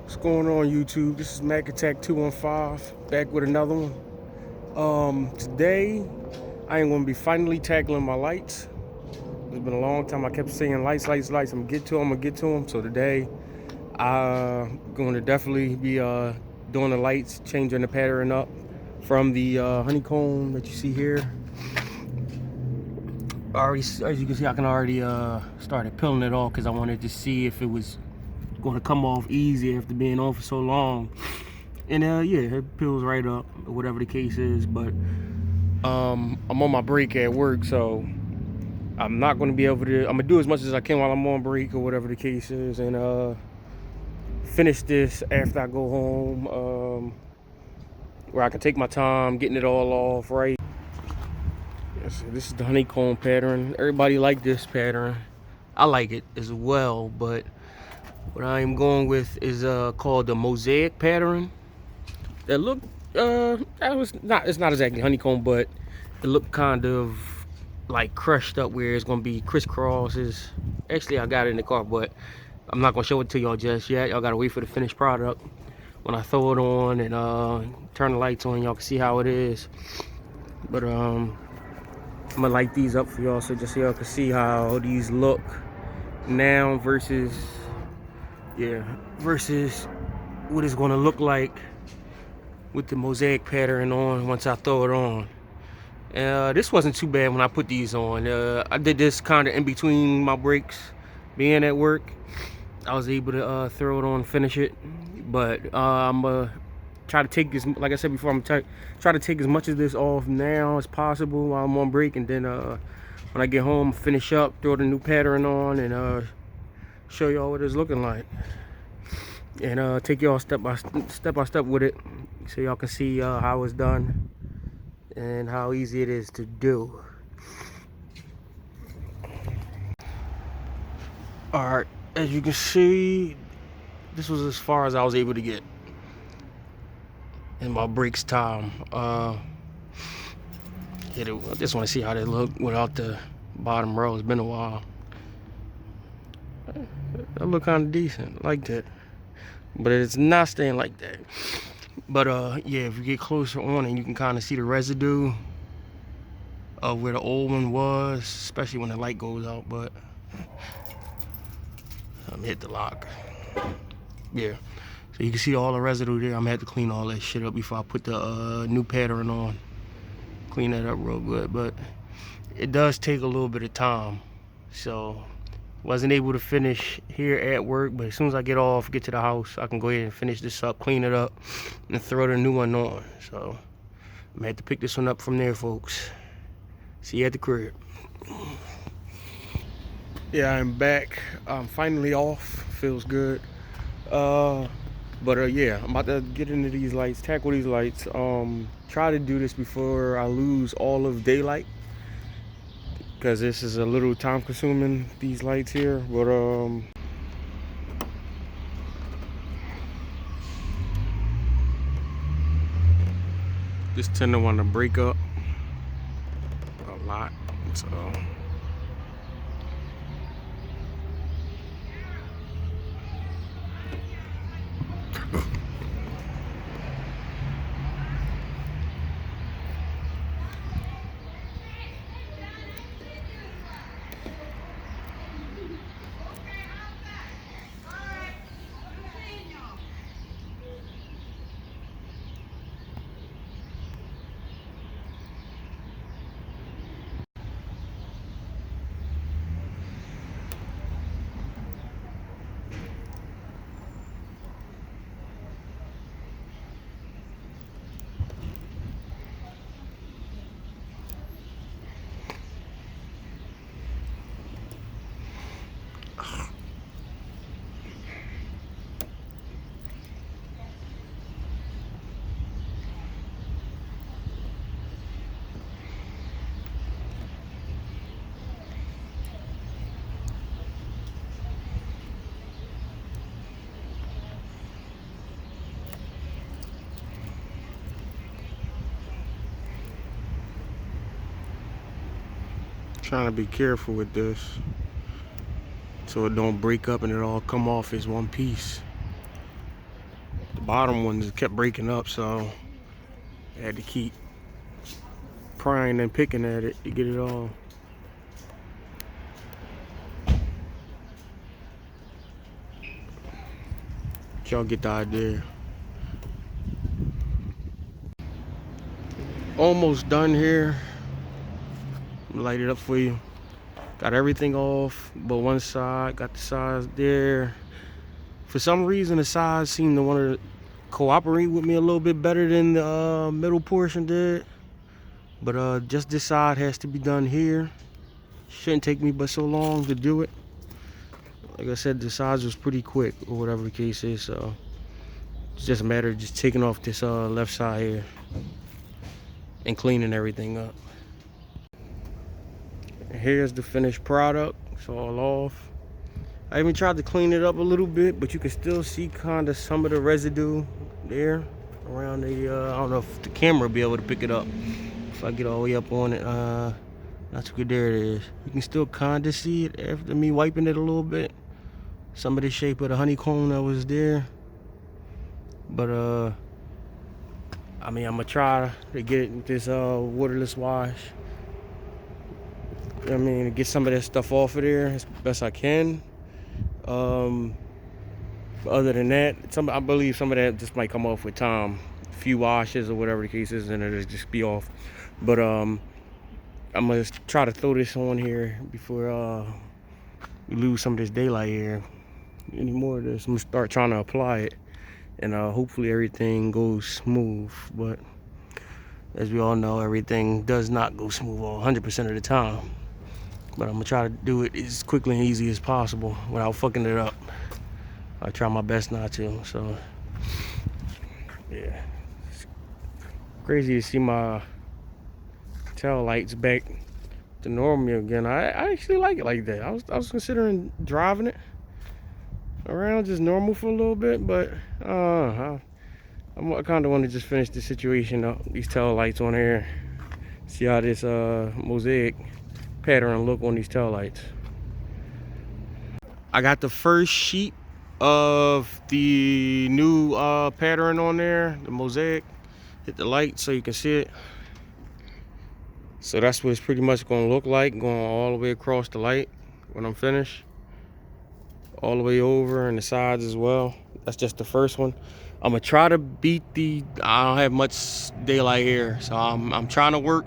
What's going on, YouTube? This is Mac Attack 215 back with another one. Today I am going to be finally tackling my lights. It's been a long time. I kept saying lights. I'm gonna get to them. So today I'm going to definitely be doing the lights, changing the pattern up from the honeycomb that you see here. Already, as you can see, I can already started peeling it off because I wanted to see if it was going to come off easy after being on for so long. And yeah, it peels right up, or whatever the case is. But I'm on my break at work, so I'm not going to be able to. I'm gonna do as much as I can while I'm on break, or whatever the case is, and finish this after I go home, where I can take my time getting it all off right. So this is the honeycomb pattern. Everybody like this pattern. I like it as well, but what I am going with is called the mosaic pattern. That look it's not exactly honeycomb, but it looked kind of like crushed up where it's gonna be crisscrosses. Actually, I got it in the car, but I'm not gonna show it to y'all just yet. Y'all gotta wait for the finished product. When I throw it on and turn the lights on, y'all can see how it is. But I'm gonna light these up for y'all, so just so y'all can see how these look now versus what it's gonna look like with the mosaic pattern on once I throw it on. This wasn't too bad when I put these on. I did this kind of in between my breaks, being at work. I was able to throw it on and finish it. But I'm gonna try to take like I said before, I'm try to take as much of this off now as possible while I'm on break, and then when I get home, finish up, throw the new pattern on, and show y'all what it's looking like, and take y'all step by step with it, so y'all can see how it's done and how easy it is to do. Alright, as you can see, this was as far as I was able to get in my breaks time. I just want to see how they look without the bottom row. It's been a while. That look kind of decent, like that, but it's not staying like that. But yeah, if you get closer on it, you can kind of see the residue of where the old one was, especially when the light goes out. But I'm gonna hit the lock. Yeah, so you can see all the residue there. I'm gonna have to clean all that shit up before I put the new pattern on. Clean that up real good, but it does take a little bit of time. So wasn't able to finish here at work, but as soon as I get to the house, I can go ahead and finish this up, clean it up, and throw the new one on. So I'm gonna have to pick this one up from there, folks. See you at the crib. Yeah, I'm back. I'm finally off. Feels good. But yeah, I'm about to get into these lights, tackle these lights. Try to do this before I lose all of daylight, because this is a little time consuming, these lights here. But just tend to want to break up a lot, so trying to be careful with this so it don't break up and it all come off as one piece. bottom ones kept breaking up, so I had to keep prying and picking at it to get it all. Y'all get the idea. Almost done here. Light it up for you. Got everything off but one side. Got the sides there. For some reason, the sides seem to want to cooperate with me a little bit better than the middle portion did. But just this side has to be done here. Shouldn't take me but so long to do it. Like I said, the sides was pretty quick, or whatever the case is. So it's just a matter of just taking off this left side here and cleaning everything up. And here's the finished product. It's all off. I even tried to clean it up a little bit, but you can still see kind of some of the residue there around the, I don't know if the camera will be able to pick it up. If I get all the way up on it, that's good, there it is. You can still kind of see it after me wiping it a little bit. Some of the shape of the honeycomb that was there. But, I mean, I'm gonna try to get it with this waterless wash. I mean, to get some of that stuff off of there as best I can. Other than that, I believe some of that just might come off with time. A few washes or whatever the case is, and it'll just be off. But I'm gonna try to throw this on here before we lose some of this daylight here. Any more of this, I'm gonna start trying to apply it, and hopefully everything goes smooth. But as we all know, everything does not go smooth 100% of the time. But I'm gonna try to do it as quickly and easy as possible without fucking it up. I try my best not to. So yeah, it's crazy to see my tail lights back to normal again. I actually like it like that. I was considering driving it around just normal for a little bit, but I kind of want to just finish the situation up. These tail lights on here. See how this mosaic pattern look on these tail lights. I got the first sheet of the new pattern on there, the mosaic. Hit the light so you can see it. So that's what it's pretty much going to look like, going all the way across the light when I'm finished, all the way over and the sides as well. That's just the first one. I'm gonna try to beat I don't have much daylight here, so I'm trying to work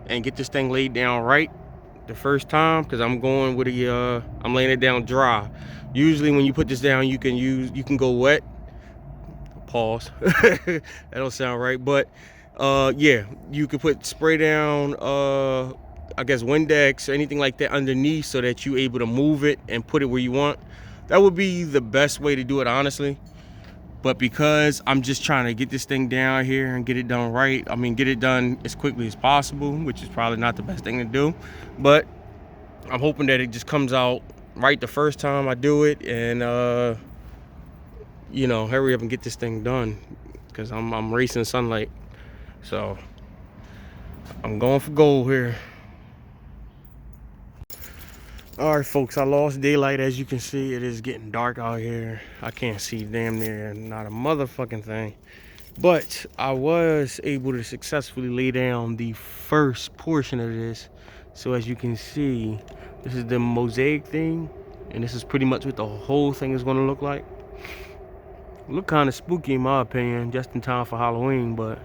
and get this thing laid down right the first time, because I'm going with I'm laying it down dry. Usually when you put this down, you can go wet. Pause. That don't sound right, but yeah, you could put spray down, I guess Windex or anything like that underneath, so that you're able to move it and put it where you want. That would be the best way to do it, honestly. But because I'm just trying to get this thing down here and get it done right, I mean, get it done as quickly as possible, which is probably not the best thing to do. But I'm hoping that it just comes out right the first time I do it, and you know, hurry up and get this thing done, because I'm racing sunlight. So I'm going for gold here. All right, folks, I lost daylight. As you can see, it is getting dark out here. I can't see damn near not a motherfucking thing. But I was able to successfully lay down the first portion of this. So as you can see, this is the mosaic thing, and this is pretty much what the whole thing is going to look like. Look kind of spooky in my opinion, just in time for Halloween. But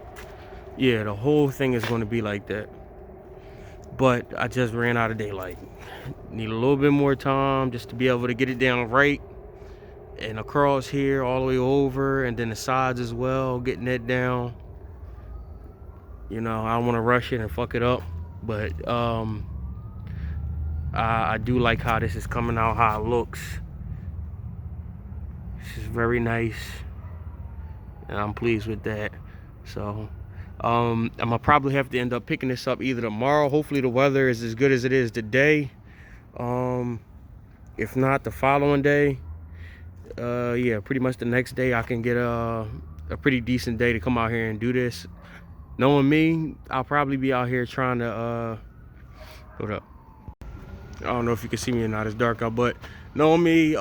yeah, the whole thing is going to be like that. But I just ran out of daylight. Need a little bit more time just to be able to get it down right, and across here all the way over, and then the sides as well, getting that down. You know, I don't want to rush it and fuck it up, but I do like how this is coming out, how it looks. This is very nice, and I'm pleased with that. So I'm gonna probably have to end up picking this up either tomorrow. Hopefully the weather is as good as it is today. If not, the following day. Yeah, pretty much the next day I can get a pretty decent day to come out here and do this. Knowing me, I'll probably be out here trying to hold up. I don't know if you can see me or not, it's dark out, but Know me,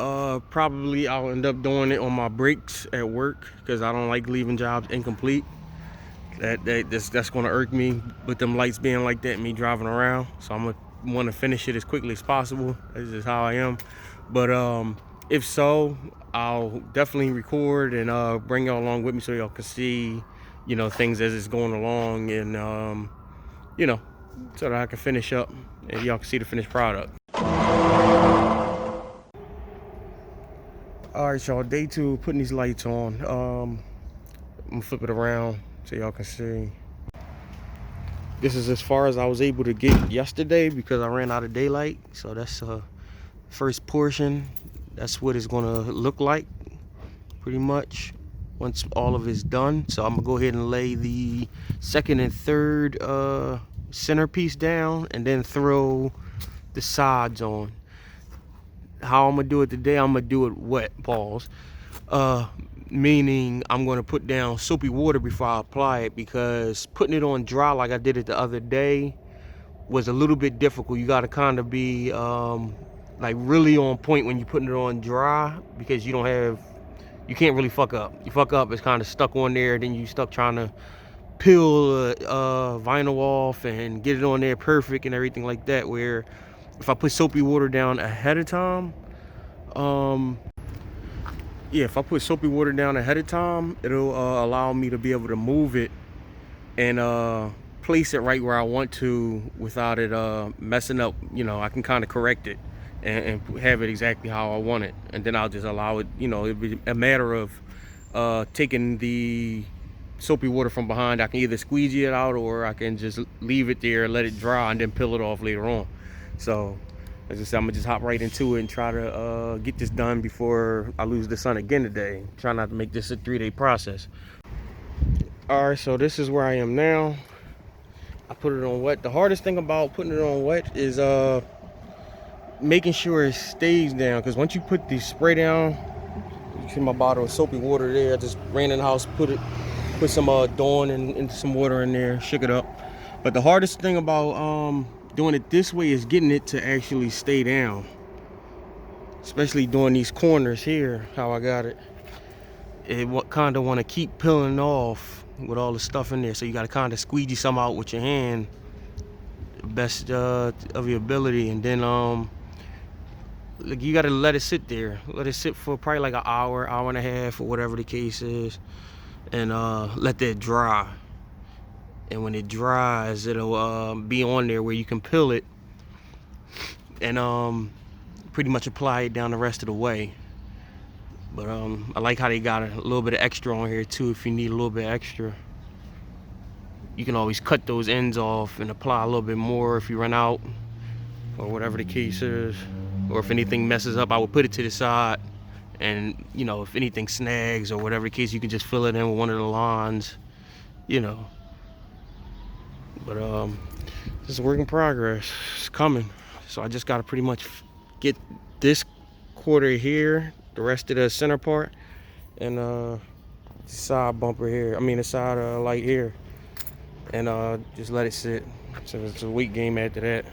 probably I'll end up doing it on my breaks at work because I don't like leaving jobs incomplete. That's gonna irk me with them lights being like that, me driving around. So I'm gonna want to finish it as quickly as possible. That's just how I am. But if so, I'll definitely record and bring y'all along with me so y'all can see, you know, things as it's going along, and you know, so that I can finish up and y'all can see the finished product. All right, y'all, day 2, putting these lights on. I'm gonna flip it around so y'all can see. This is as far as I was able to get yesterday because I ran out of daylight. So that's first portion. That's what it's gonna look like pretty much once all of it's done. So I'm gonna go ahead and lay the second and third centerpiece down and then throw the sides on. How I'm gonna do it today, I'm gonna do it wet, pause. Meaning I'm gonna put down soapy water before I apply it, because putting it on dry like I did it the other day was a little bit difficult. You gotta kind of be like really on point when you're putting it on dry, because you can't really fuck up. You fuck up, it's kind of stuck on there, then you stuck trying to peel vinyl off and get it on there perfect and everything like that. Where if I put soapy water down ahead of time, if I put soapy water down ahead of time, it'll allow me to be able to move it and place it right where I want to without it messing up. You know, I can kind of correct it and have it exactly how I want it, and then I'll just allow it. You know, it'll be a matter of taking the soapy water from behind. I can either squeegee it out, or I can just leave it there, let it dry, and then peel it off later on. So as I said, I'm gonna just hop right into it and try to get this done before I lose the sun again today. Try not to make this a 3-day process. All right, so this is where I am now. I put it on wet. The hardest thing about putting it on wet is making sure it stays down, because once you put the spray down, you see my bottle of soapy water there. I just ran in the house, put some Dawn and some water in there, shook it up. But the hardest thing about doing it this way is getting it to actually stay down, especially doing these corners here. How I got it, kind of want to keep peeling off with all the stuff in there, so you got to kind of squeegee some out with your hand, best of your ability, and then like, you got to let it sit there, let it sit for probably like an hour and a half, or whatever the case is, and let that dry. And when it dries, it'll be on there where you can peel it and pretty much apply it down the rest of the way. But I like how they got a little bit of extra on here too. If you need a little bit extra, you can always cut those ends off and apply a little bit more if you run out, or whatever the case is. Or if anything messes up, I would put it to the side, and you know, if anything snags or whatever the case, you can just fill it in with one of the lines, you know. But this is a work in progress. It's coming. So I just gotta pretty much get this quarter here, the rest of the center part, and the side bumper here. I mean the side light here, and just let it sit. So it's a weight game after that.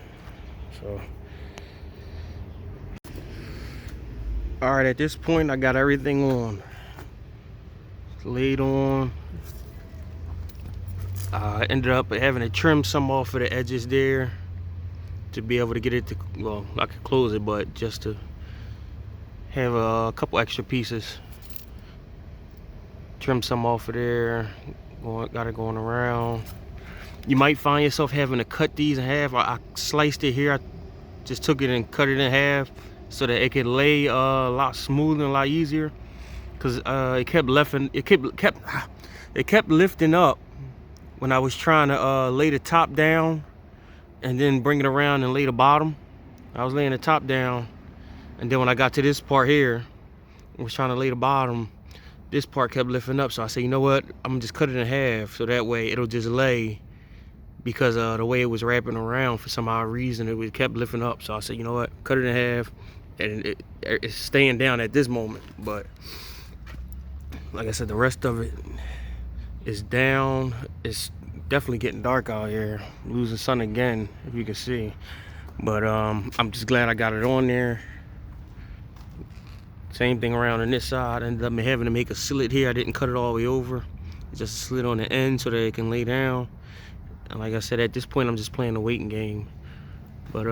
So all right, at this point I got everything on, laid on. I ended up having to trim some off of the edges there to be able to get it to, well, I could close it, but just to have a couple extra pieces. Trim some off of there, got it going around. You might find yourself having to cut these in half. I sliced it here. I just took it and cut it in half so that it could lay a lot smoother and a lot easier, because it kept lifting up when I was trying to lay the top down and then bring it around and lay the bottom. I was laying the top down, and then when I got to this part here, I was trying to lay the bottom, this part kept lifting up. So I said, you know what, I'm gonna just cut it in half, so that way it'll just lay, because the way it was wrapping around, for some odd reason, it kept lifting up. So I said, you know what, cut it in half, and it's staying down at this moment. But like I said, the rest of it is down. It's definitely getting dark out here, losing sun again, if you can see. But I'm just glad I got it on there. Same thing around on this side. I ended up having to make a slit here. I didn't cut it all the way over. It's just a slit on the end so that it can lay down. And like I said, at this point, I'm just playing the waiting game. But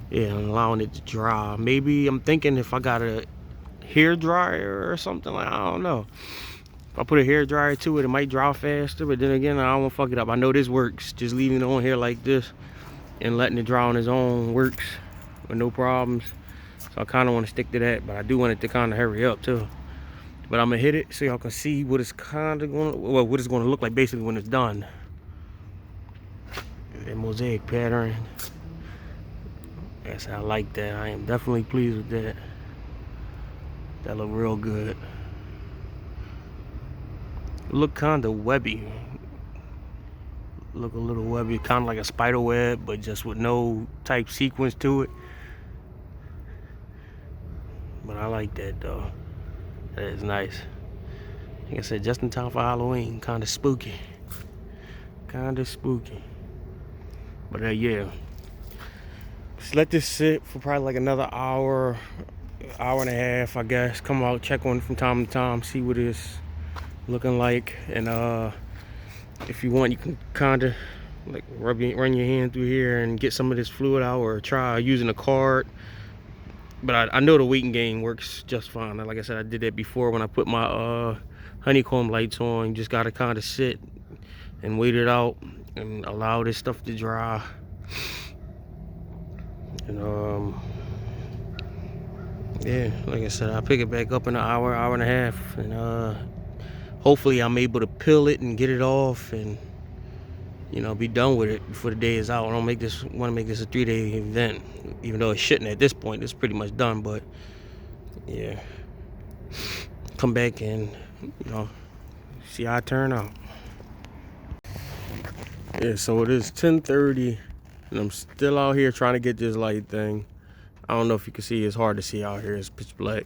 yeah, I'm allowing it to dry. Maybe I'm thinking if I got a hair dryer or something, like, I don't know. If I put a hair dryer to it, it might dry faster. But then again, I don't want to fuck it up. I know this works. Just leaving it on here like this and letting it dry on its own works with no problems. So I kind of want to stick to that, but I do want it to kind of hurry up too. But I'm gonna hit it so y'all can see what it's kind of going, well, what it's going to look like basically when it's done. That mosaic pattern. Yes, I like that. I am definitely pleased with that. That look real good. It look kind of webby. Look a little webby, kind of like a spider web, but just with no type sequence to it. But I like that though. That is nice. Like I said, just in time for Halloween. Kind of spooky. Kind of spooky. But yeah. Just let this sit for probably like another hour, hour and a half, I guess. Come out, check on it from time to time, see what it's looking like. And if you want, you can kind of like run your hand through here and get some of this fluid out, or try using a card. But I know the waiting game works just fine. Like I said, I did that before when I put my honeycomb lights on. You just gotta kind of sit and wait it out and allow this stuff to dry. And yeah, like I said, I'll pick it back up in an hour, hour and a half, and hopefully I'm able to peel it and get it off and, you know, be done with it before the day is out. I don't want to make this a 3-day event, even though it shouldn't at this point. It's pretty much done, but yeah, come back and, you know, see how it turn out. Yeah, so it is 10:30 and I'm still out here trying to get this light thing. I don't know if you can see, it's hard to see out here, it's pitch black,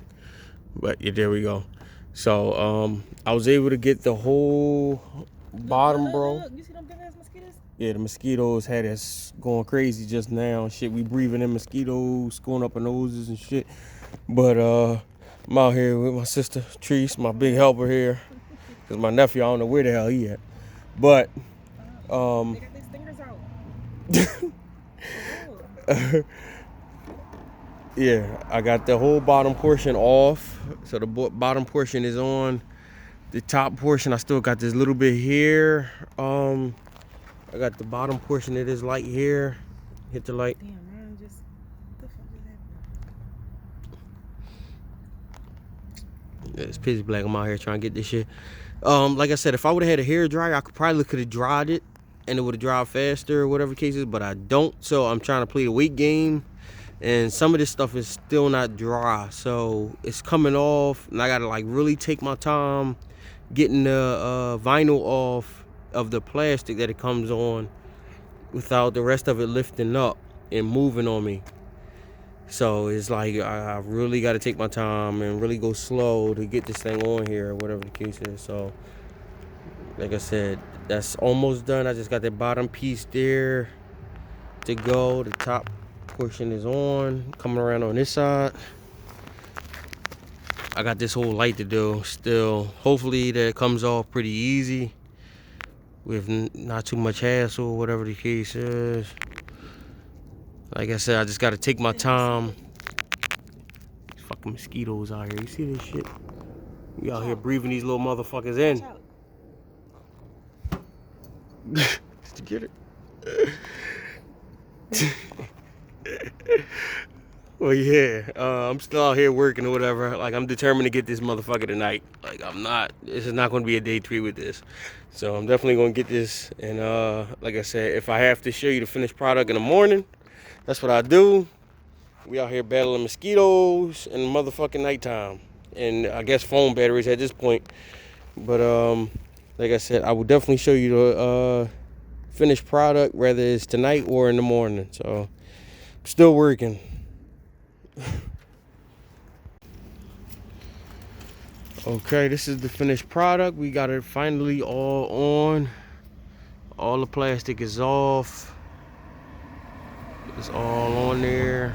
but yeah, there we go. So I was able to get the whole bottom, bro. You see them big ass mosquitoes? Yeah, the mosquitoes had us going crazy just now. Shit, we breathing in mosquitoes, going up our noses and shit. But I'm out here with my sister, Treese, my big helper here. Because my nephew, I don't know where the hell he at. But, They got their stingers out. yeah, I got the whole bottom portion off. So the bottom portion is on. The top portion, I still got this little bit here. I got the bottom portion of this light here. Hit the light. Damn, man, just what the fuck is that? Yeah, it's pitch black. I'm out here trying to get this shit. Like I said, if I would have had a hair dryer, I could have dried it and it would have dried faster or whatever the case is, but I don't. So I'm trying to play the weight game, and some of this stuff is still not dry. So it's coming off, and I gotta like really take my time getting the vinyl off of the plastic that it comes on without the rest of it lifting up and moving on me. So it's like I really got to take my time and really go slow to get this thing on here or whatever the case is. So like I said, that's almost done. I just got the bottom piece there to go. The top portion is on, coming around on this side. I got this whole light to do still. Hopefully that comes off pretty easy with not too much hassle, whatever the case is. Like I said, I just gotta take my time. These fucking mosquitoes out here. You see this shit? We out here breathing these little motherfuckers in. Did you get it? Well, yeah, I'm still out here working or whatever. Like, I'm determined to get this motherfucker tonight. Like, this is not going to be a day 3 with this. So I'm definitely going to get this. And like I said, if I have to show you the finished product in the morning, that's what I do. We out here battling mosquitoes in the motherfucking nighttime. And I guess phone batteries at this point. But like I said, I will definitely show you the finished product, whether it's tonight or in the morning. So I'm still working. Okay, this is the finished product. We got it finally all on. All the plastic is off. It's all on there,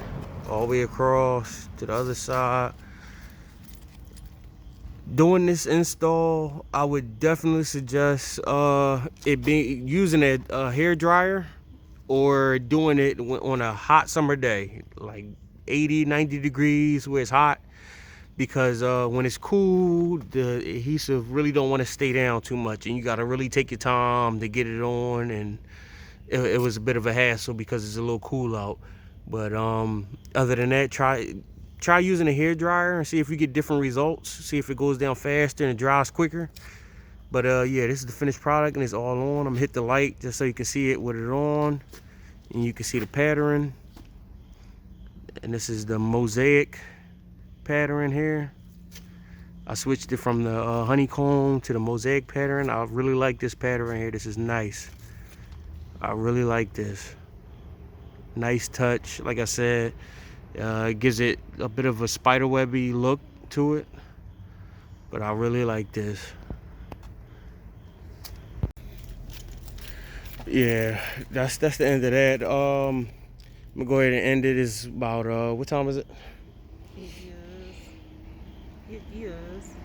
all the way across to the other side. doing this install, I would definitely suggest it being using a hair dryer, or doing it on a hot summer day, like 80-90 degrees where it's hot, because when it's cool, the adhesive really don't want to stay down too much, and you got to really take your time to get it on, and it was a bit of a hassle because it's a little cool out. But other than that, try using a hair dryer and see if you get different results. See if it goes down faster and it dries quicker. But yeah, this is the finished product and it's all on. I'm gonna hit the light just so you can see it with it on, and you can see the pattern. And this is the mosaic pattern here. I switched it from the honeycomb to the mosaic pattern. I really like this pattern here. This is nice. I really like this. Nice touch. Like I said, it gives it a bit of a spiderwebby look to it, but I really like this. Yeah, that's the end of that. I'm gonna go ahead and end it. It's about what time is it? It is.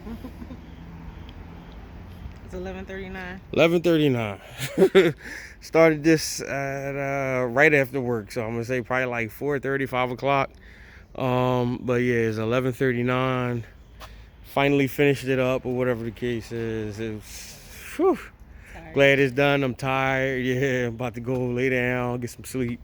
It's 11:39. 11:39. Started this at right after work, so I'm gonna say probably like 4:30, 5 o'clock. But yeah, it's 11:39. Finally finished it up, or whatever the case is. It's whew, glad it's done. I'm tired. Yeah, I'm about to go lay down, get some sleep.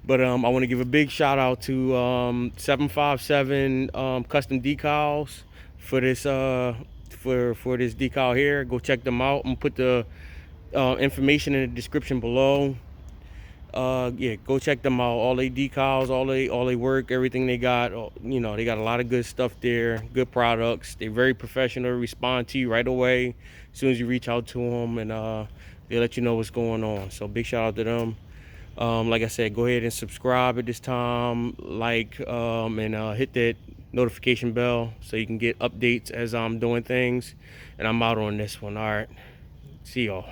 But I want to give a big shout out to 757 Custom Decals for this for this decal here. Go check them out. I'm gonna put the information in the description below. Yeah, go check them out. All they decals, all they work, everything they got. You know, they got a lot of good stuff there, good products. They're very professional, respond to you right away as soon as you reach out to them, and they let you know what's going on. So big shout out to them. Like I said, go ahead and subscribe at this time, like, and hit that notification bell so you can get updates as I'm doing things. And I'm out on this one. All right, see y'all.